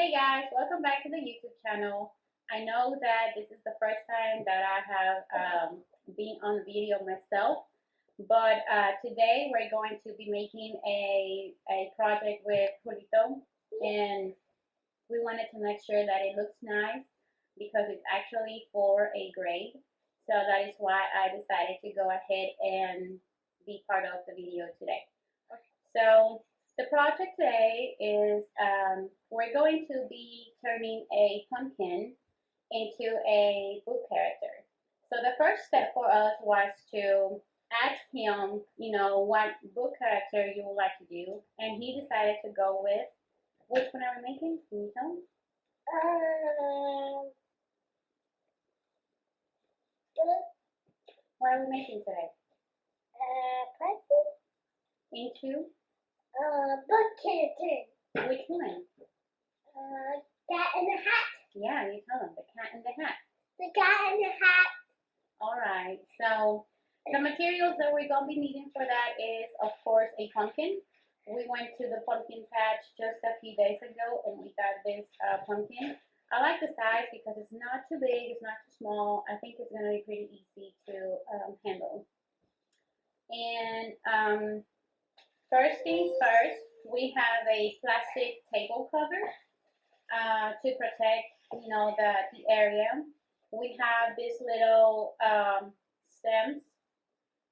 Hey guys, welcome back to the YouTube channel. I know that this is the first time that I have been on video myself, but today we're going to be making a project with Julio, and we wanted to make sure that it looks nice because it's actually for a grade. So that is why I decided to go ahead and be part of the video today. So the project today is we're going to be turning a pumpkin into a book character. So the first step for us was to ask him, what book character you would like to do, and he decided to go with which one are we making? Can you tell me? What are we making today? Pumpkin. Into Book character. which one? Cat in the hat. Yeah, you tell him. The cat in the hat. The cat in the hat. All right. So the materials that we're gonna be needing for that is, of course, a pumpkin. We went to the pumpkin patch just a few days ago, and we got this pumpkin. I like the size because it's not too big, it's not too small. I think it's gonna be pretty easy to handle. And first things first, we have a plastic table cover to protect, the area. We have this little stems,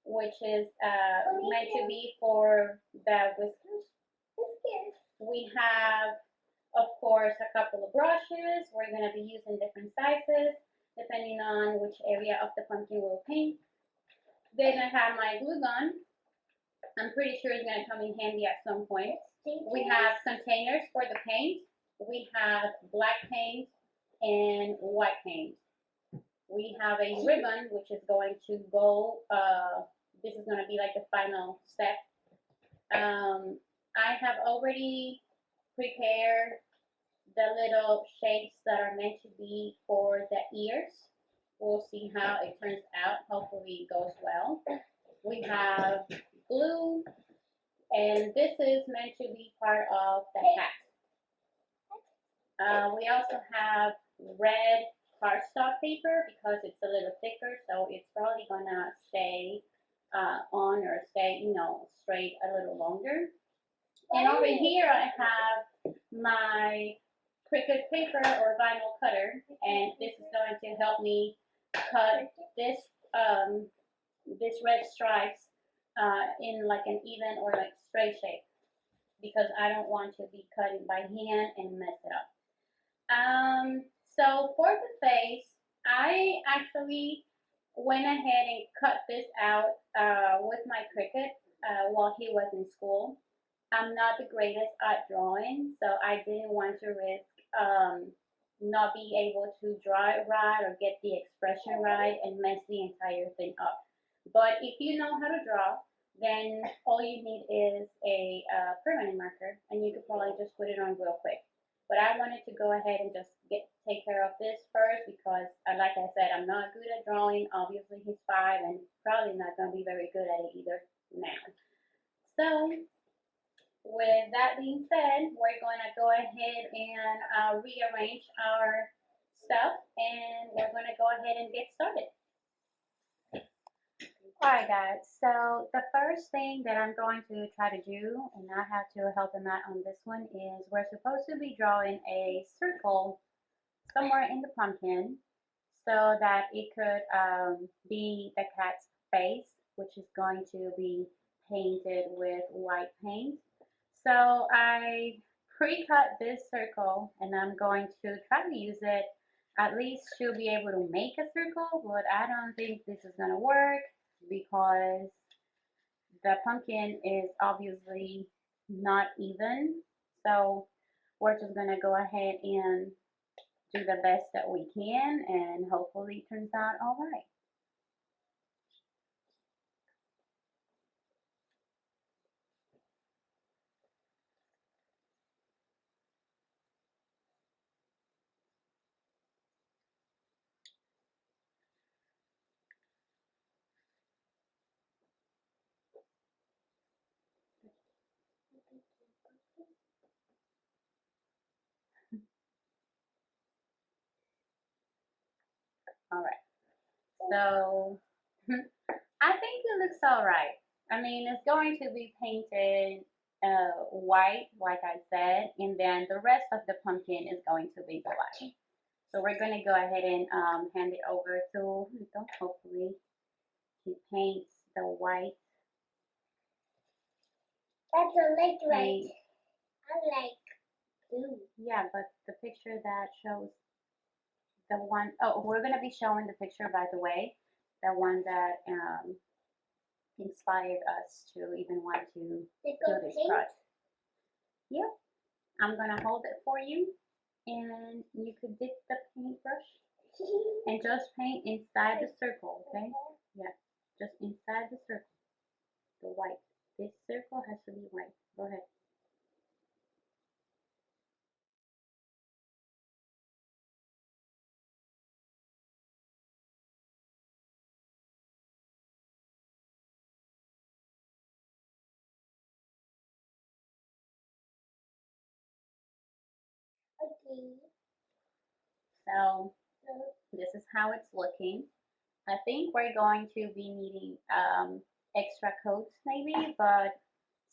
which is meant to be for the whiskers. We have, of course, a couple of brushes. We're going to be using different sizes depending on which area of the pumpkin we'll paint. Then I have my glue gun. I'm pretty sure it's going to come in handy at some point. We have containers for the paint. We have black paint and white paint. We have a ribbon, which is going to go, this is going to be like the final step. I have already prepared the little shapes that are meant to be for the ears. We'll see how it turns out. Hopefully it goes well. We have glue, and this is meant to be part of the hat. We also have red cardstock paper because it's a little thicker, so it's probably gonna stay on or stay, straight a little longer. And over here I have my Cricut paper or vinyl cutter, and this is going to help me cut this this red stripes in like an even or like straight shape, because I don't want to be cutting by hand and mess it up. So for the face, I actually went ahead and cut this out with my Cricut while he was in school. I'm not the greatest at drawing, so I didn't want to risk not being able to draw it right or get the expression right and mess the entire thing up. But if you know how to draw, then all you need is a permanent marker, and you could probably just put it on real quick. But I wanted to go ahead and just take care of this first because, like I said, I'm not good at drawing. Obviously, he's 5 and probably not going to be very good at it either now. So with that being said, we're going to go ahead and rearrange our stuff, and we're going to go ahead and get started. Alright guys, so the first thing that I'm going to try to do, and I have to help him out on this one, is we're supposed to be drawing a circle somewhere in the pumpkin so that it could be the cat's face, which is going to be painted with white paint. So I pre-cut this circle, and I'm going to try to use it at least to be able to make a circle, but I don't think this is going to work because the pumpkin is obviously not even. So we're just going to go ahead and do the best that we can, and hopefully it turns out all right. All right. So I think it looks all right. I mean, it's going to be painted white, like I said, and then the rest of the pumpkin is going to be black. So we're going to go ahead and hand it over to Julio. Hopefully he paints the white That's a light right. paint. I like blue. Yeah, but the picture that shows the one, oh, we're going to be showing the picture, by the way, the one that inspired us to even want to do this project. Yep, I'm going to hold it for you, and you could dip the paintbrush and just paint inside the circle, okay? Yeah, just inside the circle, the white. This circle has to be white. Go ahead. Okay. So this is how it's looking. I think we're going to be needing extra coats maybe, but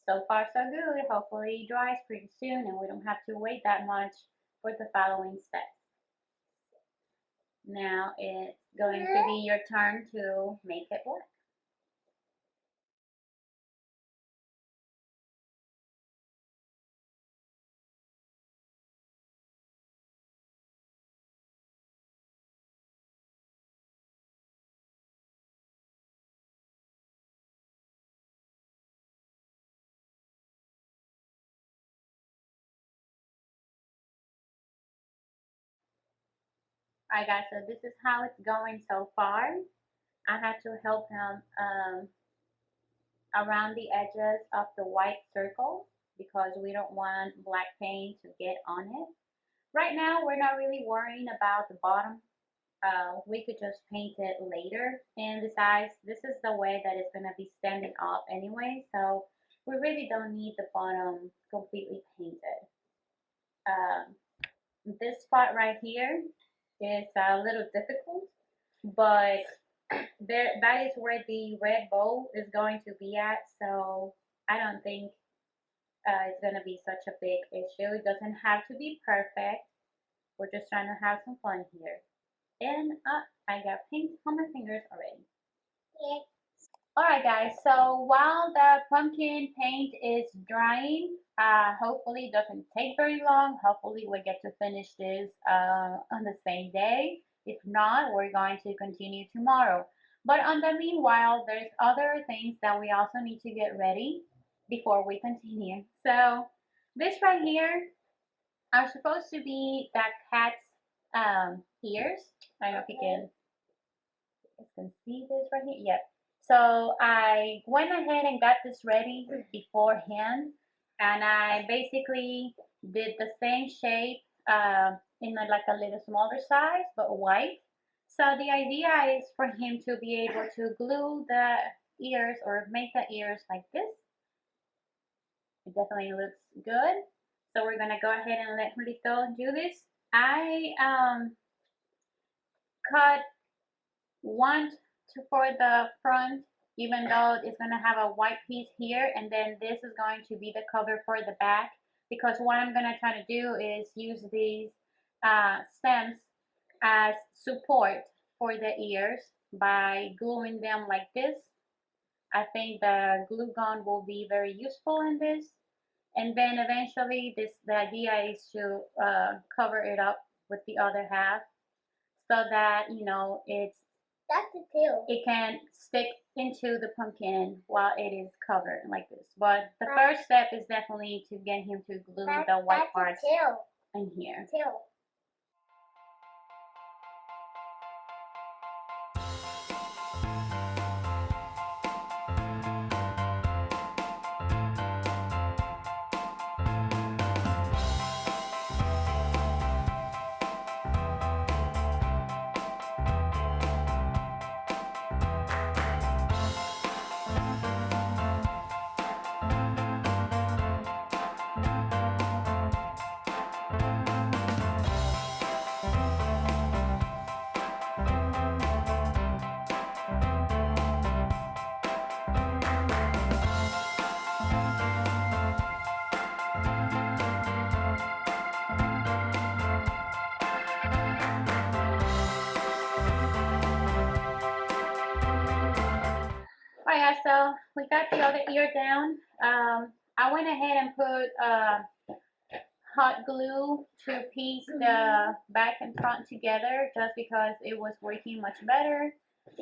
so far so good. Hopefully it dries pretty soon and we don't have to wait that much for the following steps. Now it's going to be your turn to make it black. Alright guys, so this is how it's going so far. I had to help him around the edges of the white circle because we don't want black paint to get on it. Right now, we're not really worrying about the bottom. We could just paint it later. And besides, this is the way that it's going to be standing up anyway, so we really don't need the bottom completely painted. This spot right here is a little difficult, but that is where the red bow is going to be at, so I don't think it's going to be such a big issue. It doesn't have to be perfect. We're just trying to have some fun here. And I got paint on my fingers already. Yeah. Alright guys, so while the pumpkin paint is drying, hopefully it doesn't take very long. Hopefully we get to finish this on the same day. If not, we're going to continue tomorrow. But on the meanwhile, there's other things that we also need to get ready before we continue. So this right here are supposed to be that cat's ears. I don't know if you can see this right here. Yep. So I went ahead and got this ready beforehand, and I basically did the same shape in like a little smaller size, but white. So the idea is for him to be able to glue the ears or make the ears like this. It definitely looks good. So we're gonna go ahead and let Julito do this. I cut one for the front, even though it's going to have a white piece here, and then this is going to be the cover for the back, because what I'm going to try to do is use these stems as support for the ears by gluing them like this. I think the glue gun will be very useful in this, and then eventually the idea is to cover it up with the other half so that That's the tail. it can stick into the pumpkin while it is covered like this. But the first step is definitely to get him to glue the white parts in here. Tail. Alright, guys, so we got the other ear down. I went ahead and put hot glue to piece the back and front together just because it was working much better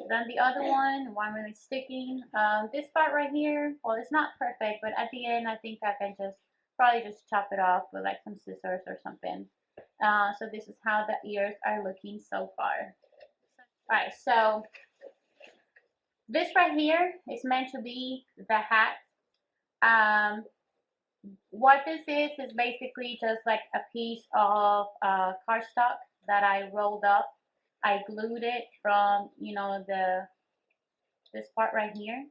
than the other one. One really sticking. This part right here, well, it's not perfect, but at the end, I think I can probably just chop it off with like some scissors or something. So this is how the ears are looking so far. Alright, so this right here is meant to be the hat. What this is basically just like a piece of cardstock that I rolled up. I glued it from, you know, this part right here.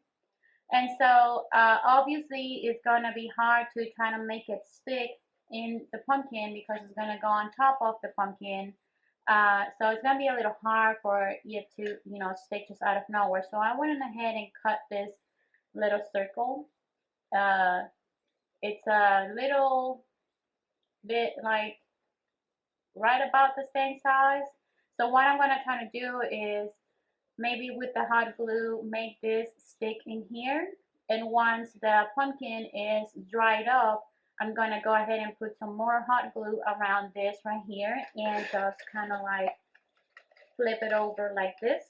And so obviously it's gonna be hard to try to make it stick in the pumpkin because it's gonna go on top of the pumpkin. So it's gonna be a little hard for it to, you know, stick just out of nowhere. So I went ahead and cut this little circle. It's a little bit like right about the same size. So what I'm gonna try to do is maybe with the hot glue make this stick in here, and once the pumpkin is dried up, I'm gonna go ahead and put some more hot glue around this right here and just kind of like flip it over like this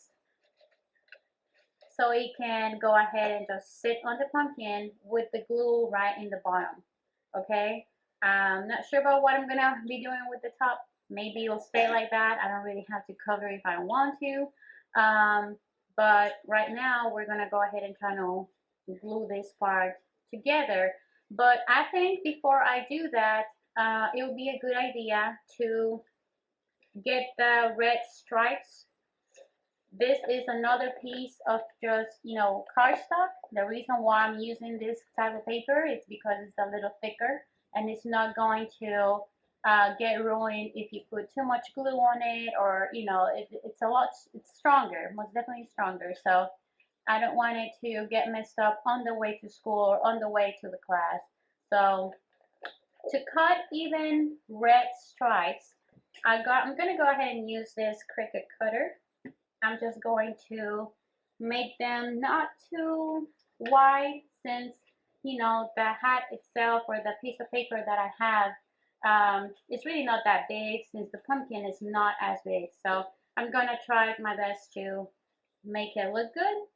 so it can go ahead and just sit on the pumpkin with the glue right in the bottom. Okay, I'm not sure about what I'm gonna be doing with the top. Maybe it'll stay like that. I don't really have to cover if I don't want to. But right now we're gonna go ahead and try to glue this part together. But I think before I do that, it would be a good idea to get the red stripes. This is another piece of just, you know, cardstock. The reason why I'm using this type of paper is because it's a little thicker and it's not going to get ruined if you put too much glue on it, or, you know, it's stronger, most definitely stronger. So I don't want it to get messed up on the way to school or on the way to the class. So to cut even red stripes, I'm gonna go ahead and use this Cricut cutter. I'm just going to make them not too wide, since, you know, the hat itself or the piece of paper that I have, it's really not that big since the pumpkin is not as big. So I'm gonna try my best to make it look good.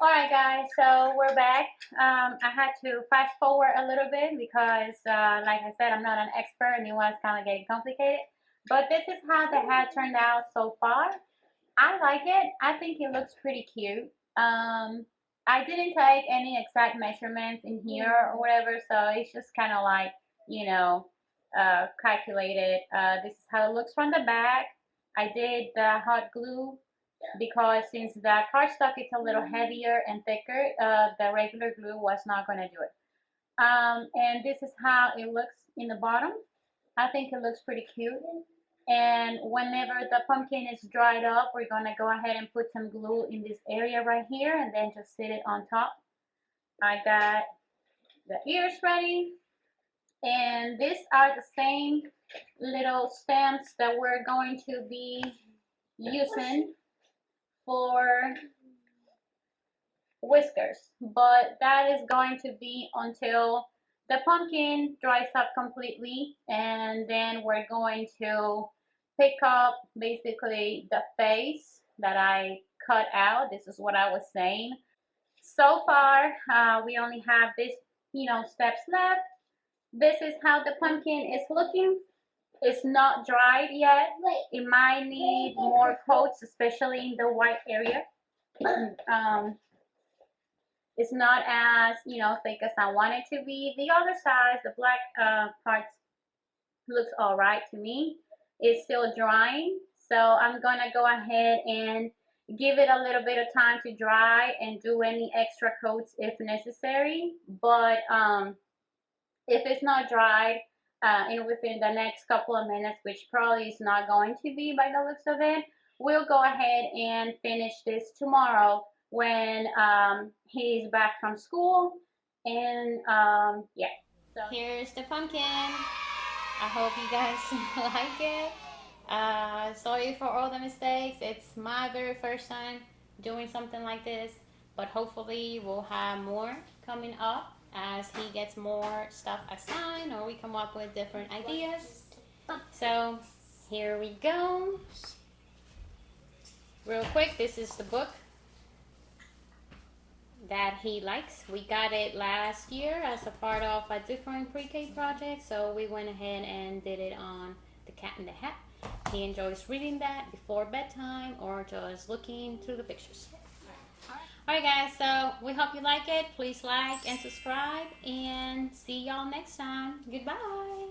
Alright guys, so we're back. I had to fast forward a little bit because like I said, I'm not an expert and it was kind of getting complicated. But this is how the hat turned out so far. I like it. I think it looks pretty cute. I didn't take any exact measurements in here or whatever, so it's just kind of like, you know, calculated. This is how it looks from the back. I did the hot glue because since the cardstock is a little heavier and thicker, the regular glue was not going to do it. And this is how it looks in the bottom. I think it looks pretty cute. And whenever the pumpkin is dried up, we're going to go ahead and put some glue in this area right here and then just sit it on top. I got the ears ready. And these are the same little stamps that we're going to be using for whiskers, but that is going to be until the pumpkin dries up completely, and then we're going to pick up basically the face that I cut out. This is what I was saying. So far we only have this, you know, steps left. This is how the pumpkin is looking. It's not dried yet. It might need more coats, especially in the white area. It's not as, you know, thick as I want it to be. The other side, the black parts, looks all right to me. It's still drying, so I'm gonna go ahead and give it a little bit of time to dry and do any extra coats if necessary. But if it's not dried and within the next couple of minutes, which probably is not going to be by the looks of it, we'll go ahead and finish this tomorrow when he's back from school. And yeah, so here's the pumpkin. I hope you guys like it. Sorry for all the mistakes. It's my very first time doing something like this, but hopefully we'll have more coming up as he gets more stuff assigned or we come up with different ideas. So here we go. Real quick, this is the book that he likes. We got it last year as a part of a different pre-K project, so we went ahead and did it on The Cat in the Hat. He enjoys reading that before bedtime or just looking through the pictures. Alright guys, so we hope you like it. Please like and subscribe and see y'all next time. Goodbye.